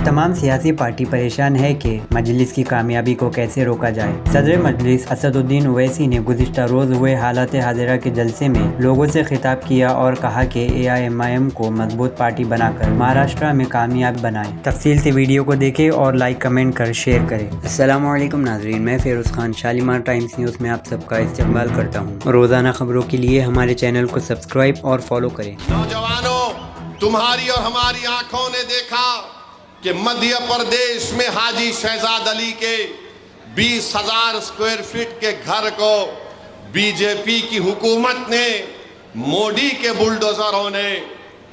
तमाम सियासी पार्टी परेशान है कि मजलिस की कामयाबी को कैसे रोका जाए। सदर मजलिस असदुद्दीन ओवैसी ने गुज़िश्ता रोज़ हुए हालत हाजिरा के जलसे में लोगों से खिताब किया और कहा कि AIMIM को मजबूत पार्टी बनाकर महाराष्ट्र में कामयाब बनाए। तफसील से वीडियो को देखें और लाइक कमेंट कर शेयर करें। अस्सलाम वालेकुम नाजरीन, मैं फेरोज़ खान शालीमार टाइम्स न्यूज़ में आप सबका इस्तकबाल करता हूँ। रोज़ाना खबरों के लिए हमारे चैनल को सब्सक्राइब और फॉलो करें। नौजवानों, तुम्हारी और हमारी आंखों ने देखा कि मध्य प्रदेश में हाजी शहजाद अली के 20,000 स्क्वायर फीट के घर को बीजेपी की हुकूमत ने, मोदी के बुलडोजरों ने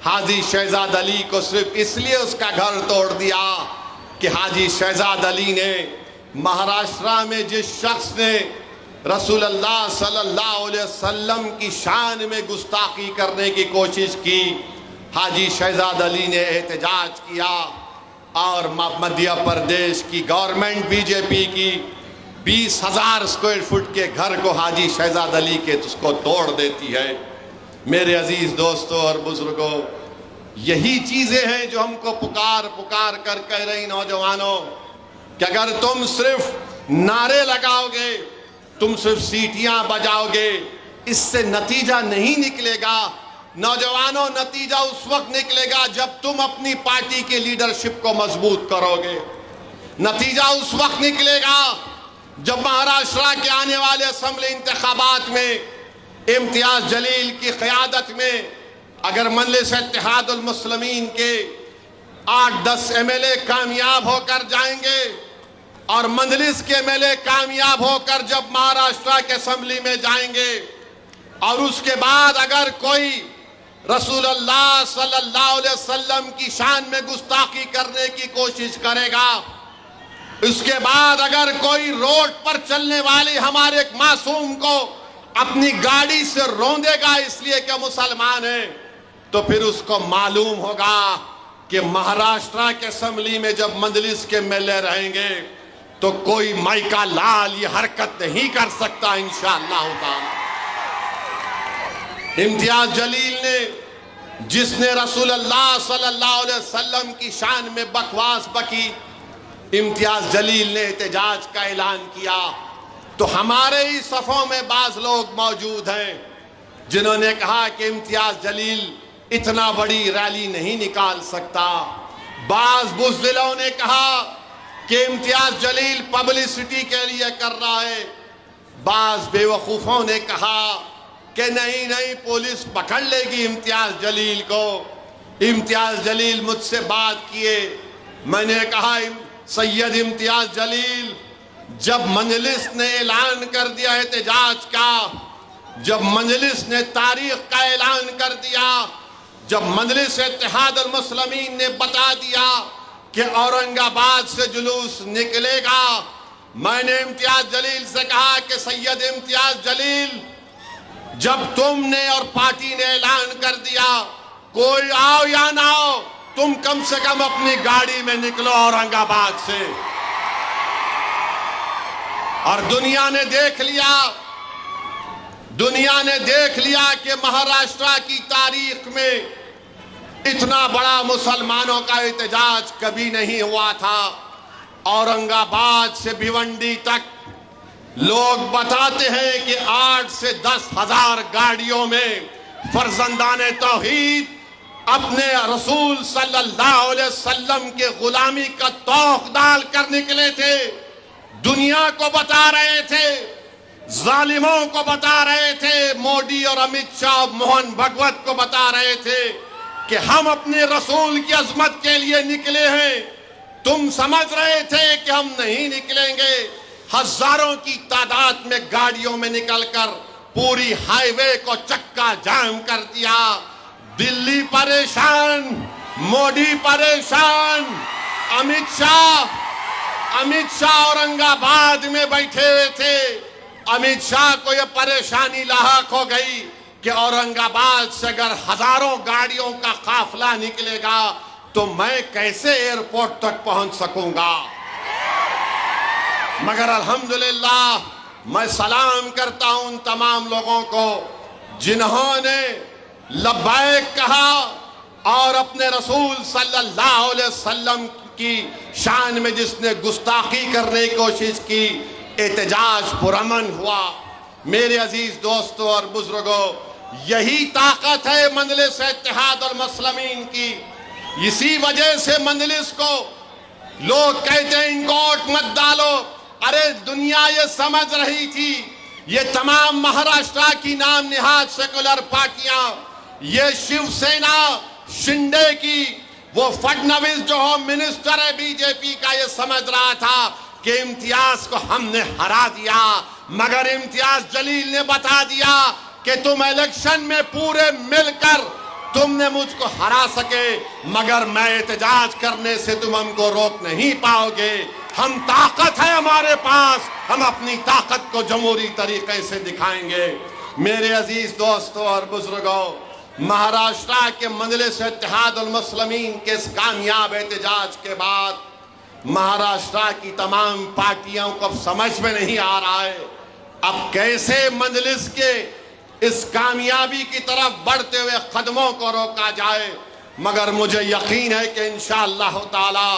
हाजी शहजाद अली को सिर्फ इसलिए उसका घर तोड़ दिया कि हाजी शहजाद अली ने महाराष्ट्र में जिस शख्स ने रसूलुल्लाह सल्लल्लाहु अलैहि वसल्लम की शान में गुस्ताखी करने की कोशिश की, हाजी शहजाद अली ने एहतजाज किया और मध्य प्रदेश की गवर्नमेंट बीजेपी की 20,000 स्क्वायर फुट के घर को हाजी शहजाद अली के उसको तोड़ देती है। मेरे अजीज दोस्तों और बुजुर्गों, यही चीजें हैं जो हमको पुकार पुकार कर कह रही नौजवानों कि अगर तुम सिर्फ नारे लगाओगे, तुम सिर्फ सीटियां बजाओगे, इससे नतीजा नहीं निकलेगा। नौजवानों, नतीजा उस वक्त निकलेगा जब तुम अपनी पार्टी के लीडरशिप को मजबूत करोगे। नतीजा उस वक्त निकलेगा जब महाराष्ट्र के आने वाले असेंबली इंतखाबात में इम्तियाज जलील की क़यादत में अगर मजलिस इत्तेहादुल मुस्लिमीन के 8-10 MLA कामयाब होकर जाएंगे और मजलिस के MLA कामयाब होकर जब महाराष्ट्र के असेंबली में जाएंगे और उसके बाद अगर कोई रसूलुल्लाह सल्लल्लाहु अलैहि वसल्लम की शान में गुस्ताखी करने की कोशिश करेगा, उसके बाद अगर कोई रोड पर चलने वाले हमारे एक मासूम को अपनी गाड़ी से रौंदेगा इसलिए कि मुसलमान है, तो फिर उसको मालूम होगा कि महाराष्ट्र के असेंबली में जब मजलिस के MLA रहेंगे तो कोई माइका लाल ये हरकत नहीं कर सकता इंशाअल्लाह ताला। इम्तियाज जलील ने, जिसने रसूलुल्लाह सल्लल्लाहु अलैहि वसल्लम की शान में बकवास बकी, इम्तियाज जलील ने एहतजाज का ऐलान किया, तो हमारे ही सफ़ों में बाज लोग मौजूद हैं जिन्होंने कहा कि इम्तियाज जलील इतना बड़ी रैली नहीं निकाल सकता। बाज बुज़दिलों ने कहा कि इम्तियाज जलील पब्लिसिटी के लिए कर रहा है। बाज बेवकूफ़ों ने कहा कि नहीं नहीं, पुलिस पकड़ लेगी इम्तियाज जलील को। इम्तियाज जलील मुझसे बात किए, मैंने कहा सैयद इम्तियाज जलील, जब मजलिस ने ऐलान कर दिया एहतजाज का, जब मजलिस ने तारीख का ऐलान कर दिया, जब मजलिस इत्तेहादुल मुस्लिमीन ने बता दिया कि औरंगाबाद से जुलूस निकलेगा, मैंने इम्तियाज जलील से कहा कि सैयद इम्तियाज जलील, जब तुमने और पार्टी ने ऐलान कर दिया, कोई आओ या ना आओ, तुम कम से कम अपनी गाड़ी में निकलो औरंगाबाद से। और दुनिया ने देख लिया कि महाराष्ट्र की तारीख में इतना बड़ा मुसलमानों का एहतजाज कभी नहीं हुआ था। औरंगाबाद से भिवंडी तक लोग बताते हैं कि 8 से 10 हजार गाड़ियों में फर्जंदाने तौहीद अपने रसूल सल्लल्लाहु अलैहि वसल्लम के गुलामी का तौक डाल कर निकले थे। दुनिया को बता रहे थे, जालिमों को बता रहे थे, मोदी और अमित शाह, मोहन भगवत को बता रहे थे कि हम अपने रसूल की अजमत के लिए निकले हैं। तुम समझ रहे थे कि हम नहीं निकलेंगे। हजारों की तादाद में गाड़ियों में निकलकर पूरी हाईवे को चक्का जाम कर दिया। दिल्ली परेशान, मोदी परेशान, अमित शाह औरंगाबाद में बैठे हुए थे। अमित शाह को यह परेशानी लाहक हो गई कि औरंगाबाद से अगर हजारों गाड़ियों का काफिला निकलेगा तो मैं कैसे एयरपोर्ट तक पहुंच सकूंगा। मगर अल्हम्दुलिल्लाह मैं सलाम करता हूं उन तमाम लोगों को जिन्होंने लब्बैक कहा और अपने रसूल सल्लल्लाहु अलैहि वसल्लम की शान में जिसने गुस्ताखी करने की कोशिश की, एहतजाज पुरअमन हुआ। मेरे अजीज दोस्तों और बुजुर्गों, यही ताकत है मजलिस इत्तेहाद और मुस्लिमीन की। इसी वजह से मजलिस को लोग कहते हैं इनको वोट मत डालो। अरे दुनिया ये समझ रही थी, ये तमाम महाराष्ट्र की नाम निहाद सेकुलर पार्टियां, ये शिवसेना शिंदे की, वो फडणवीस जो होम मिनिस्टर है बीजेपी का, ये समझ रहा था कि इम्तियाज को हमने हरा दिया, मगर इम्तियाज जलील ने बता दिया कि तुम इलेक्शन में पूरे मिलकर तुमने मुझको हरा सके, मगर मैं एहतजाज करने से तुम हमको रोक नहीं पाओगे। हम ताकत है हमारे पास, हम अपनी ताकत को जमहूरी तरीके से दिखाएंगे। मेरे अजीज दोस्तों और बुजुर्गों, महाराष्ट्र के मजलिस इत्तेहाद उल मुस्लिमीन के इस कामयाब एहतजाज के बाद महाराष्ट्र की तमाम पार्टियों को अब समझ में नहीं आ रहा है अब कैसे मजलिस के इस कामयाबी की तरफ बढ़ते हुए कदमों को रोका जाए। मगर मुझे यकीन है कि इंशाअल्लाह ताला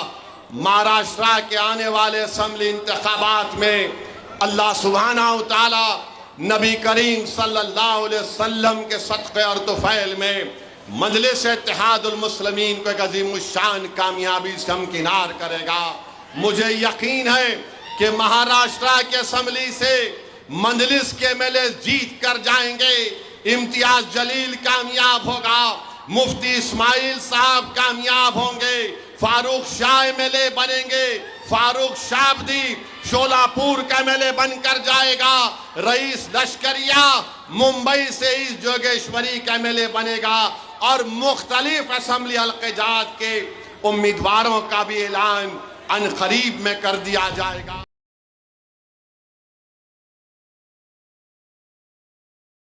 महाराष्ट्र के आने वाले असेंबली इंतखाबात में अल्लाह सुब्हानहू ताला नबी करीम सल्लल्लाहु अलैहि वसल्लम के सदक़े और तुफ़ैल में मजलिस इत्तेहाद उल मुस्लिमीन को एक अज़ीमुश्शान कामयाबी से हमकिनार करेगा। मुझे यकीन है कि महाराष्ट्र के असेंबली से मजलिस के एमएलए जीत कर जाएंगे। इम्तियाज जलील कामयाब होगा, मुफ्ती इस्माइल साहब कामयाब होंगे, फारूक शाह एमएलए बनेंगे, फारूक शाबदी शोलापुर का एमएलए बनकर जाएगा, रईस लश्करिया मुंबई से इस जोगेश्वरी का एमएलए बनेगा और मुख्तलिफ असेंबली हल्क़े जात के उम्मीदवारों का भी ऐलान अनक़रीब में कर दिया जाएगा।